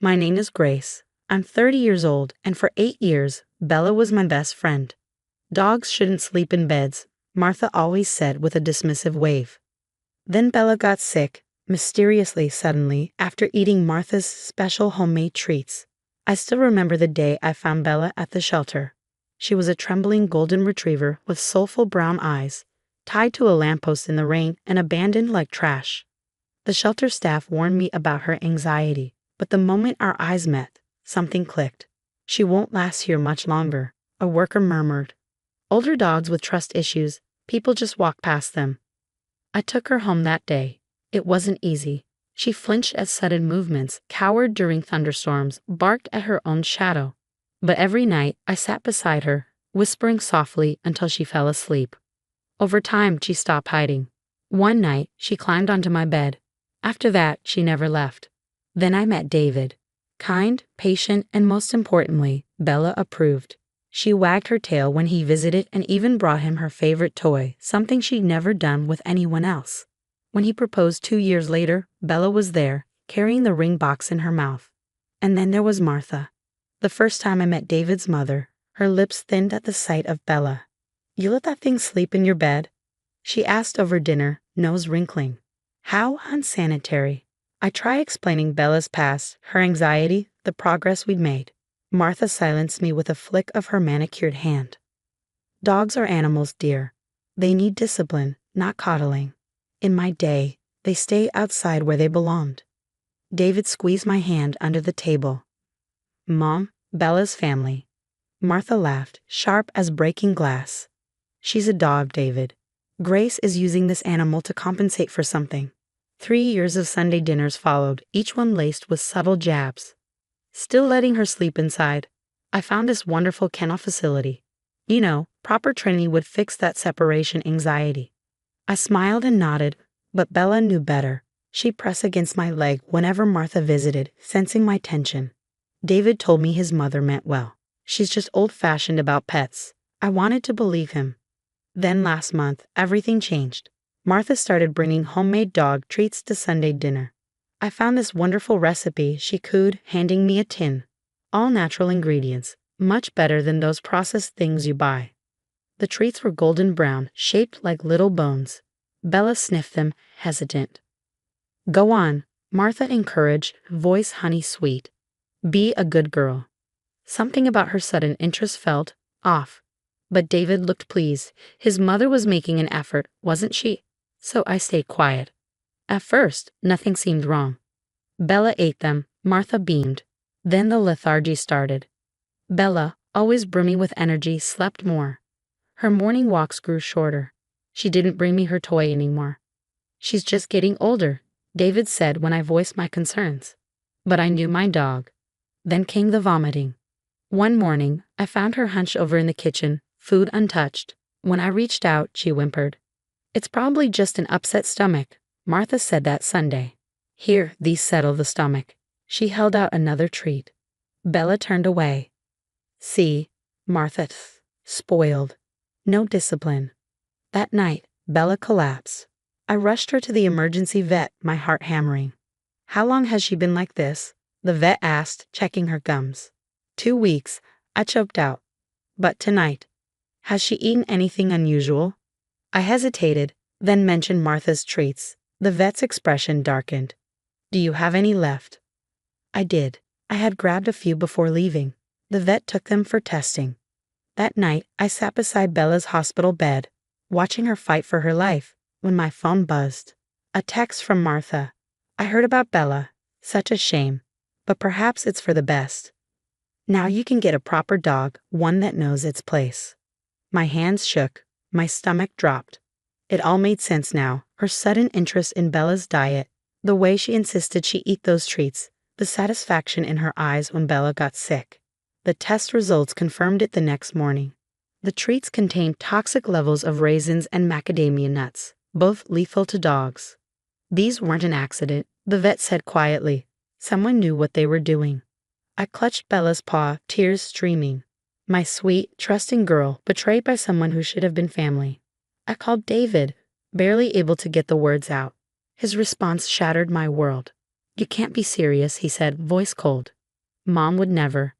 My name is Grace. I'm 30 years old, and for 8 years, Bella was my best friend. Dogs shouldn't sleep in beds, Martha always said with a dismissive wave. Then Bella got sick, mysteriously suddenly, after eating Martha's special homemade treats. I still remember the day I found Bella at the shelter. She was a trembling golden retriever with soulful brown eyes, tied to a lamppost in the rain and abandoned like trash. The shelter staff warned me about her anxiety, but the moment our eyes met, something clicked. She won't last here much longer, a worker murmured. Older dogs with trust issues, people just walk past them. I took her home that day. It wasn't easy. She flinched at sudden movements, cowered during thunderstorms, barked at her own shadow. But every night, I sat beside her, whispering softly until she fell asleep. Over time, she stopped hiding. One night, she climbed onto my bed. After that, she never left. Then I met David. Kind, patient, and most importantly, Bella approved. She wagged her tail when he visited and even brought him her favorite toy, something she'd never done with anyone else. When he proposed 2 years later, Bella was there, carrying the ring box in her mouth. And then there was Martha. The first time I met David's mother, her lips thinned at the sight of Bella. "You let that thing sleep in your bed?" she asked over dinner, nose wrinkling. How unsanitary. I try explaining Bella's past, her anxiety, the progress we'd made. Martha silenced me with a flick of her manicured hand. Dogs are animals, dear. They need discipline, not coddling. In my day, they stay outside where they belonged. David squeezed my hand under the table. Mom, Bella's family. Martha laughed, sharp as breaking glass. She's a dog, David. Grace is using this animal to compensate for something. 3 years of Sunday dinners followed, each one laced with subtle jabs. Still letting her sleep inside, I found this wonderful kennel facility. You know, proper training would fix that separation anxiety. I smiled and nodded, but Bella knew better. She'd press against my leg whenever Martha visited, sensing my tension. David told me his mother meant well. She's just old-fashioned about pets. I wanted to believe him. Then last month, everything changed. Martha started bringing homemade dog treats to Sunday dinner. I found this wonderful recipe she cooed, handing me a tin. All natural ingredients, much better than those processed things you buy. The treats were golden brown, shaped like little bones. Bella sniffed them, hesitant. Go on, Martha encouraged, voice honey-sweet. Be a good girl. Something about her sudden interest felt off. But David looked pleased. His mother was making an effort, wasn't she? So I stayed quiet. At first, nothing seemed wrong. Bella ate them, Martha beamed. Then the lethargy started. Bella, always brimming with energy, slept more. Her morning walks grew shorter. She didn't bring me her toy anymore. She's just getting older, David said when I voiced my concerns. But I knew my dog. Then came the vomiting. One morning, I found her hunched over in the kitchen, food untouched. When I reached out, she whimpered. It's probably just an upset stomach. Martha said that Sunday. Here, these settle the stomach. She held out another treat. Bella turned away. See, Martha, spoiled. No discipline. That night, Bella collapsed. I rushed her to the emergency vet, my heart hammering. How long has she been like this? The vet asked, checking her gums. 2 weeks, I choked out. But tonight. Has she eaten anything unusual? I hesitated, then mentioned Martha's treats. The vet's expression darkened. Do you have any left? I did. I had grabbed a few before leaving. The vet took them for testing. That night, I sat beside Bella's hospital bed, watching her fight for her life, when my phone buzzed. A text from Martha. I heard about Bella. Such a shame. But perhaps it's for the best. Now you can get a proper dog, one that knows its place. My hands shook. My stomach dropped. It all made sense now. Her sudden interest in Bella's diet, the way she insisted she eat those treats, the satisfaction in her eyes when Bella got sick. The test results confirmed it the next morning. The treats contained toxic levels of raisins and macadamia nuts, both lethal to dogs. These weren't an accident, the vet said quietly. Someone knew what they were doing. I clutched Bella's paw, tears streaming. My sweet, trusting girl, betrayed by someone who should have been family. I called David, barely able to get the words out. His response shattered my world. You can't be serious, he said, voice cold. Mom would never.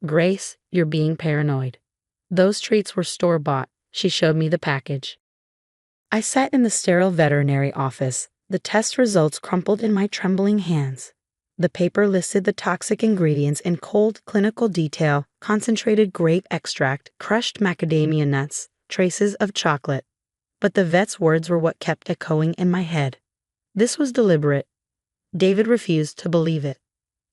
Grace, you're being paranoid. Those treats were store-bought. She showed me the package. I sat in the sterile veterinary office, the test results crumpled in my trembling hands. The paper listed the toxic ingredients in cold clinical detail: concentrated grape extract, crushed macadamia nuts, traces of chocolate. But the vet's words were what kept echoing in my head. This was deliberate. David refused to believe it.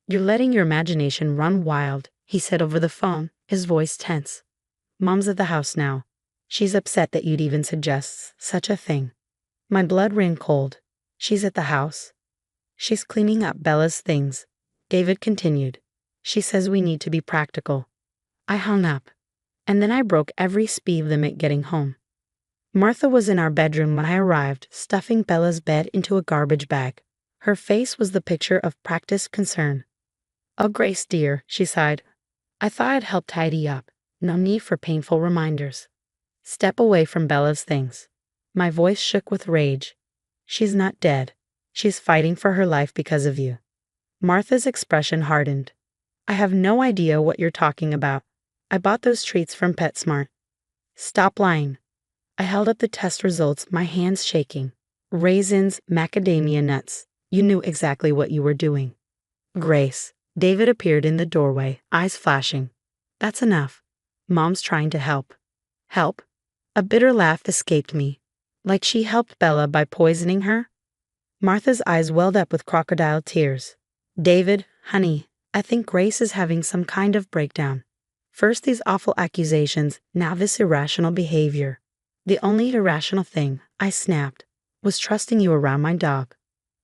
You're letting your imagination run wild, he said over the phone, his voice tense. Mom's at the house now. She's upset that you'd even suggest such a thing. My blood ran cold. She's at the house. She's cleaning up Bella's things. David continued. She says we need to be practical. I hung up. And then I broke every speed limit getting home. Martha was in our bedroom when I arrived, stuffing Bella's bed into a garbage bag. Her face was the picture of practiced concern. Oh, Grace dear, she sighed. I thought I'd help tidy up. No need for painful reminders. Step away from Bella's things. My voice shook with rage. She's not dead. She's fighting for her life because of you. Martha's expression hardened. I have no idea what you're talking about. I bought those treats from PetSmart. Stop lying. I held up the test results, my hands shaking. Raisins, macadamia nuts. You knew exactly what you were doing. Grace. David appeared in the doorway, eyes flashing. That's enough. Mom's trying to help. Help? A bitter laugh escaped me. Like she helped Bella by poisoning her? Martha's eyes welled up with crocodile tears. David, honey, I think Grace is having some kind of breakdown. First these awful accusations, now this irrational behavior. The only irrational thing, I snapped, was trusting you around my dog.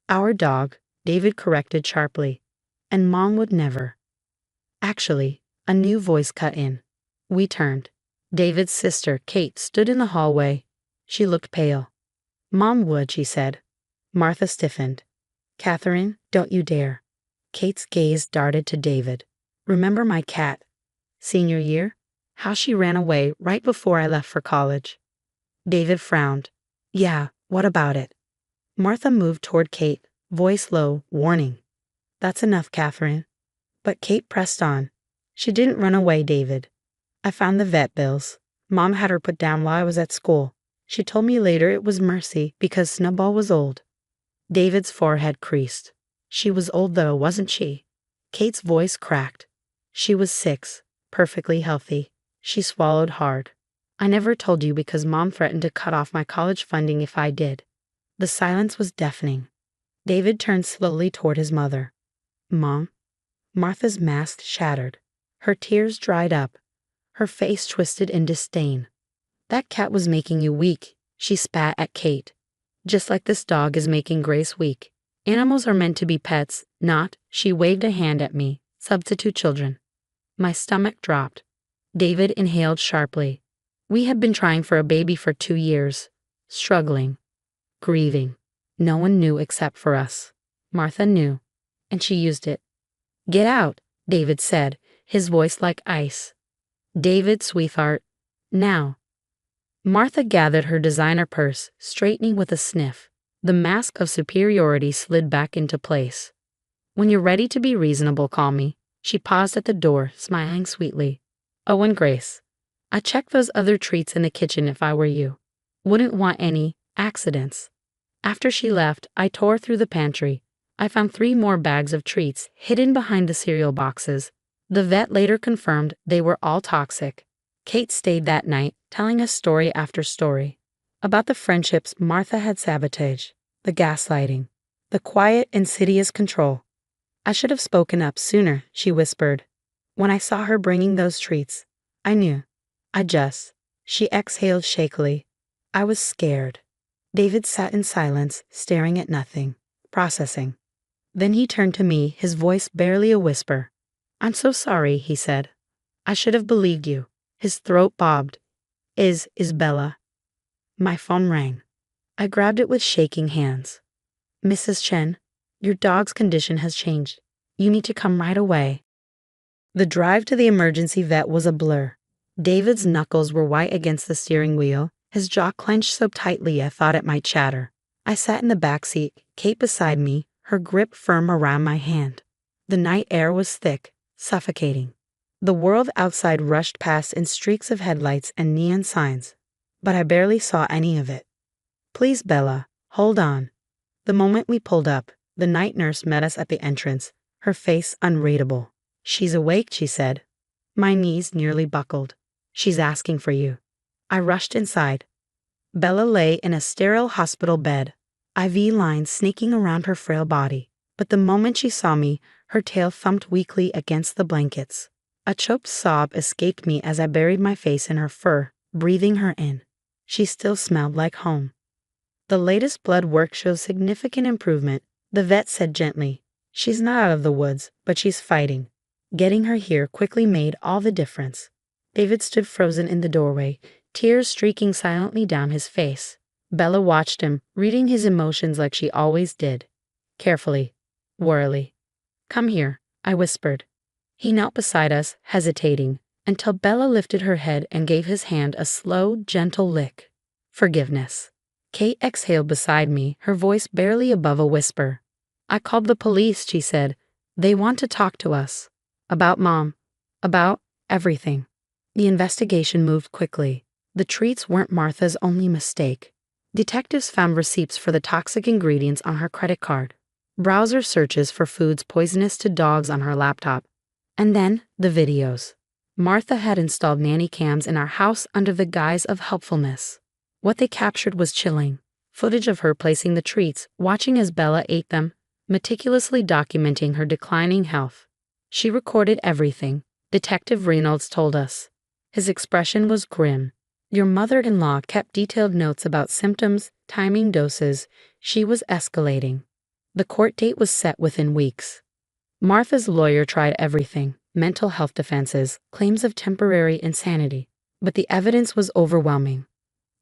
Our dog, David corrected sharply. And Mom would never. Actually, a new voice cut in. We turned. David's sister, Kate, stood in the hallway. She looked pale. Mom would, she said. Martha stiffened. Catherine, don't you dare. Kate's gaze darted to David. Remember my cat? Senior year? How she ran away right before I left for college. David frowned. Yeah, what about it? Martha moved toward Kate, voice low, warning. That's enough, Catherine. But Kate pressed on. She didn't run away, David. I found the vet bills. Mom had her put down while I was at school. She told me later it was mercy because Snowball was old. David's forehead creased. She was old though, wasn't she? Kate's voice cracked. She was 6, perfectly healthy. She swallowed hard. I never told you because Mom threatened to cut off my college funding if I did. The silence was deafening. David turned slowly toward his mother. Mom? Martha's mask shattered. Her tears dried up. Her face twisted in disdain. That cat was making you weak, she spat at Kate. Just like this dog is making Grace weak. Animals are meant to be pets, not, she waved a hand at me, substitute children. My stomach dropped. David inhaled sharply. We had been trying for a baby for 2 years. Struggling. Grieving. No one knew except for us. Martha knew. And she used it. Get out, David said, his voice like ice. David, sweetheart. Now. Martha gathered her designer purse, straightening with a sniff. The mask of superiority slid back into place. When you're ready to be reasonable, call me. She paused at the door, smiling sweetly. Oh, and Grace. I'd check those other treats in the kitchen if I were you. Wouldn't want any accidents. After she left, I tore through the pantry. I found 3 more bags of treats hidden behind the cereal boxes. The vet later confirmed they were all toxic. Kate stayed that night, telling us story after story. About the friendships Martha had sabotaged, the gaslighting, the quiet, insidious control. I should have spoken up sooner, she whispered. When I saw her bringing those treats, I knew. She exhaled shakily. I was scared. David sat in silence, staring at nothing, processing. Then he turned to me, his voice barely a whisper. I'm so sorry, he said. I should have believed you. His throat bobbed. Is Bella? My phone rang. I grabbed it with shaking hands. Mrs. Chen, your dog's condition has changed. You need to come right away. The drive to the emergency vet was a blur. David's knuckles were white against the steering wheel, his jaw clenched so tightly I thought it might shatter. I sat in the back seat, Kate beside me, her grip firm around my hand. The night air was thick, suffocating. The world outside rushed past in streaks of headlights and neon signs, but I barely saw any of it. "Please, Bella, hold on." The moment we pulled up, the night nurse met us at the entrance, her face unreadable. "She's awake," she said. My knees nearly buckled. "She's asking for you." I rushed inside. Bella lay in a sterile hospital bed, IV lines snaking around her frail body, but the moment she saw me, her tail thumped weakly against the blankets. A choked sob escaped me as I buried my face in her fur, breathing her in. She still smelled like home. "The latest blood work shows significant improvement," the vet said gently. "She's not out of the woods, but she's fighting." Getting her here quickly made all the difference. David stood frozen in the doorway, tears streaking silently down his face. Bella watched him, reading his emotions like she always did. Carefully, warily. "Come here," I whispered. He knelt beside us, hesitating, until Bella lifted her head and gave his hand a slow, gentle lick. "Forgiveness." Kate exhaled beside me, her voice barely above a whisper. "I called the police," she said. "They want to talk to us. About Mom. About everything." The investigation moved quickly. The treats weren't Martha's only mistake. Detectives found receipts for the toxic ingredients on her credit card, browser searches for foods poisonous to dogs on her laptop, and then the videos. Martha had installed nanny cams in our house under the guise of helpfulness. What they captured was chilling. Footage of her placing the treats, watching as Bella ate them, meticulously documenting her declining health. She recorded everything, Detective Reynolds told us. His expression was grim. Your mother-in-law kept detailed notes about symptoms, timing doses. She was escalating. The court date was set within weeks. Martha's lawyer tried everything, mental health defenses, claims of temporary insanity, but the evidence was overwhelming.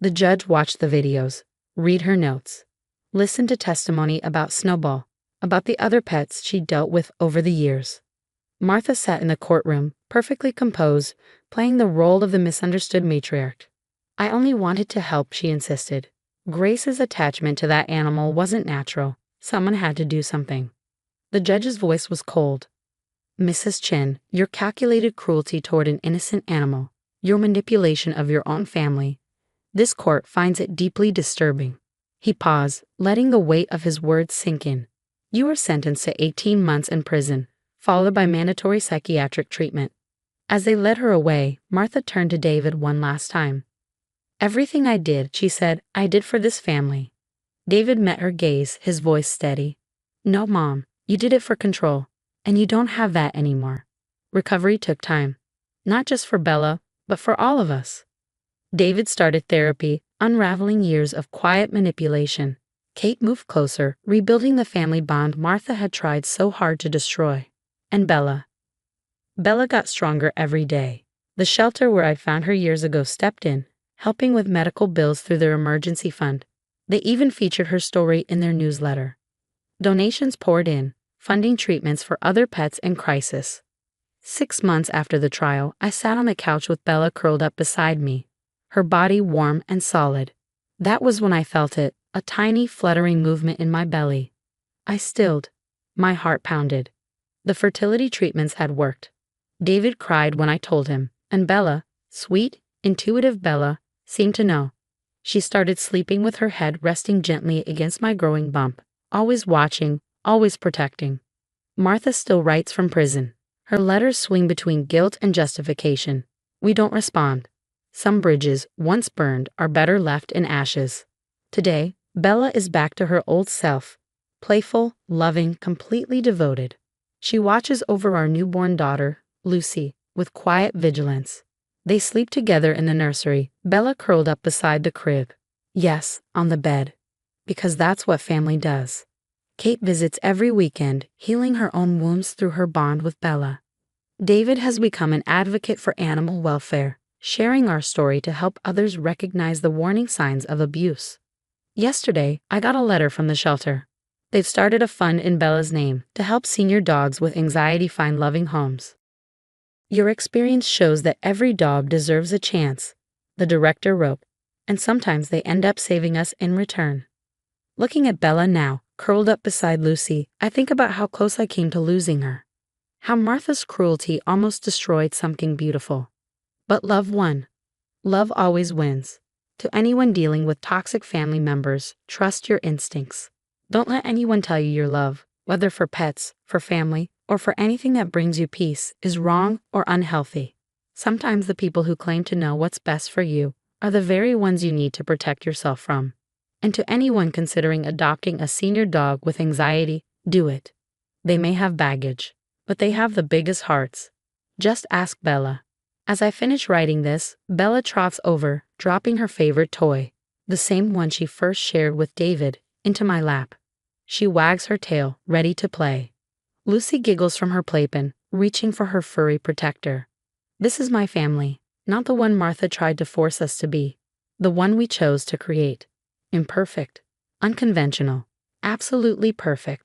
The judge watched the videos, read her notes, listened to testimony about Snowball, about the other pets she'd dealt with over the years. Martha sat in the courtroom, perfectly composed, playing the role of the misunderstood matriarch. "I only wanted to help," she insisted. Grace's attachment to that animal wasn't natural. Someone had to do something. The judge's voice was cold. "Mrs. Chin, your calculated cruelty toward an innocent animal, your manipulation of your own family, this court finds it deeply disturbing." He paused, letting the weight of his words sink in. "You are sentenced to 18 months in prison, followed by mandatory psychiatric treatment." As they led her away, Martha turned to David one last time. "Everything I did," she said, "I did for this family." David met her gaze, his voice steady. "No, Mom, you did it for control, and you don't have that anymore." Recovery took time, not just for Bella, but for all of us. David started therapy, unraveling years of quiet manipulation. Kate moved closer, rebuilding the family bond Martha had tried so hard to destroy. And Bella got stronger every day. The shelter where I found her years ago stepped in, helping with medical bills through their emergency fund. They even featured her story in their newsletter. Donations poured in, funding treatments for other pets in crisis. 6 months after the trial, I sat on the couch with Bella curled up beside me, her body warm and solid. That was when I felt it, a tiny fluttering movement in my belly. I stilled. My heart pounded. The fertility treatments had worked. David cried when I told him, and Bella, sweet, intuitive Bella, seemed to know. She started sleeping with her head resting gently against my growing bump, always watching, always protecting. Martha still writes from prison. Her letters swing between guilt and justification. We don't respond. Some bridges, once burned, are better left in ashes. Today, Bella is back to her old self, playful, loving, completely devoted. She watches over our newborn daughter, Lucy, with quiet vigilance. They sleep together in the nursery, Bella curled up beside the crib. Yes, on the bed. Because that's what family does. Kate visits every weekend, healing her own wounds through her bond with Bella. David has become an advocate for animal welfare, sharing our story to help others recognize the warning signs of abuse. Yesterday, I got a letter from the shelter. They've started a fund in Bella's name to help senior dogs with anxiety find loving homes. Your experience shows that every dog deserves a chance, the director wrote, and sometimes they end up saving us in return. Looking at Bella now, Curled up beside Lucy, I think about how close I came to losing her. How Martha's cruelty almost destroyed something beautiful. But love won. Love always wins. To anyone dealing with toxic family members, trust your instincts. Don't let anyone tell you your love, whether for pets, for family, or for anything that brings you peace, is wrong or unhealthy. Sometimes the people who claim to know what's best for you are the very ones you need to protect yourself from. And to anyone considering adopting a senior dog with anxiety, do it. They may have baggage, but they have the biggest hearts. Just ask Bella. As I finish writing this, Bella trots over, dropping her favorite toy, the same one she first shared with David, into my lap. She wags her tail, ready to play. Lucy giggles from her playpen, reaching for her furry protector. This is my family, not the one Martha tried to force us to be, the one we chose to create. Imperfect, unconventional, absolutely perfect.